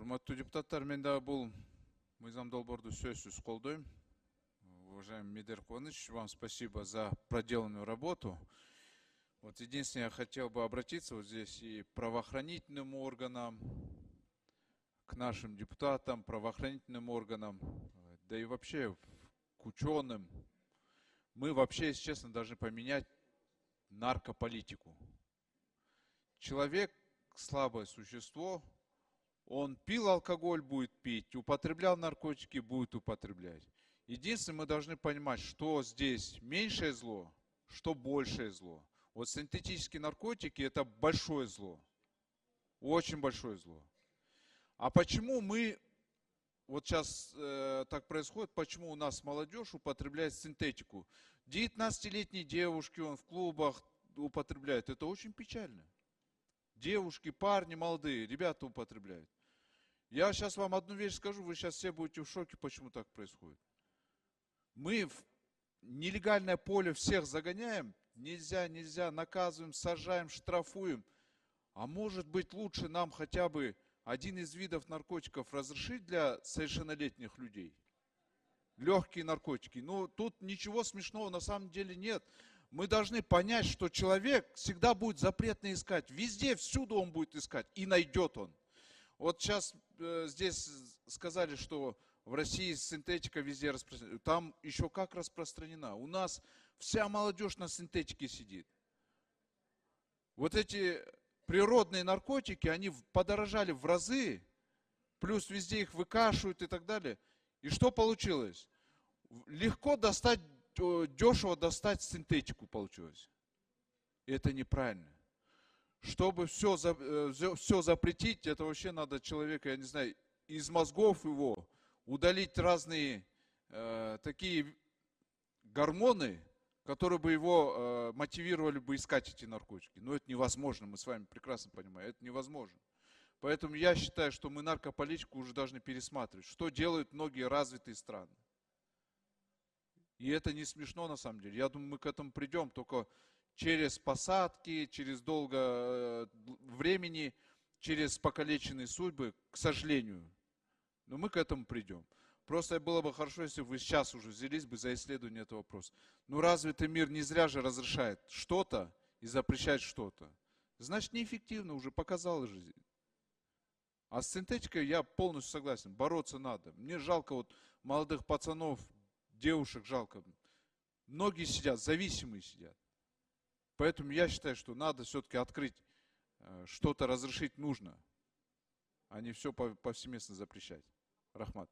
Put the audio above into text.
Урматтуу депутаттар, мен да бул мыйзам долбоорду сөзсүз колдойм. Уважаемый Медер Куаныч, вам спасибо за проделанную работу. Вот единственное, я хотел бы обратиться вот здесь и к правоохранительным органам, к нашим депутатам, правоохранительным органам, да и вообще к ученым. Мы вообще, если честно, должны поменять наркополитику. Человек слабое существо, он пил алкоголь, будет пить, употреблял наркотики, будет употреблять. Единственное, мы должны понимать, что здесь меньшее зло, что большее зло. Вот синтетические наркотики – это большое зло, очень большое зло. А почему мы, вот сейчас так происходит, почему у нас молодежь употребляет синтетику? 19-летние девушки он в клубах употребляет, это очень печально. Девушки, парни молодые, ребята употребляют. Я сейчас вам одну вещь скажу, вы сейчас все будете в шоке, почему так происходит. Мы в нелегальное поле всех загоняем, нельзя, наказываем, сажаем, штрафуем. А может быть лучше нам хотя бы один из видов наркотиков разрешить для совершеннолетних людей? Легкие наркотики. Ну, тут ничего смешного на самом деле нет. Мы должны понять, что человек всегда будет запретно искать. Везде, всюду он будет искать. И найдет он. Вот сейчас здесь сказали, что в России синтетика везде распространена. Там еще как распространена. У нас вся молодежь на синтетике сидит. Вот эти природные наркотики, они подорожали в разы. Плюс везде их выкашивают и так далее. И что получилось? Легко достать, дешево достать синтетику получилось. И это неправильно. Чтобы все запретить, это вообще надо человека, я не знаю, из мозгов его удалить разные такие гормоны, которые бы его мотивировали бы искать эти наркотики. Но это невозможно, мы с вами прекрасно понимаем, это невозможно. Поэтому я считаю, что мы наркополитику уже должны пересматривать, что делают многие развитые страны. И это не смешно на самом деле. Я думаю, мы к этому придем, только через посадки, через долго времени, через покалеченные судьбы, к сожалению. Но мы к этому придем. Просто было бы хорошо, если вы сейчас уже взялись бы за исследование этого вопроса. Ну развитый мир не зря же разрешает что-то и запрещает что-то. Значит, неэффективно, уже показала жизнь. А с синтетикой я полностью согласен, бороться надо. Мне жалко вот молодых пацанов, девушек жалко. Многие сидят, зависимые сидят. Поэтому я считаю, что надо все-таки открыть, что-то разрешить нужно, а не все повсеместно запрещать. Рахмат.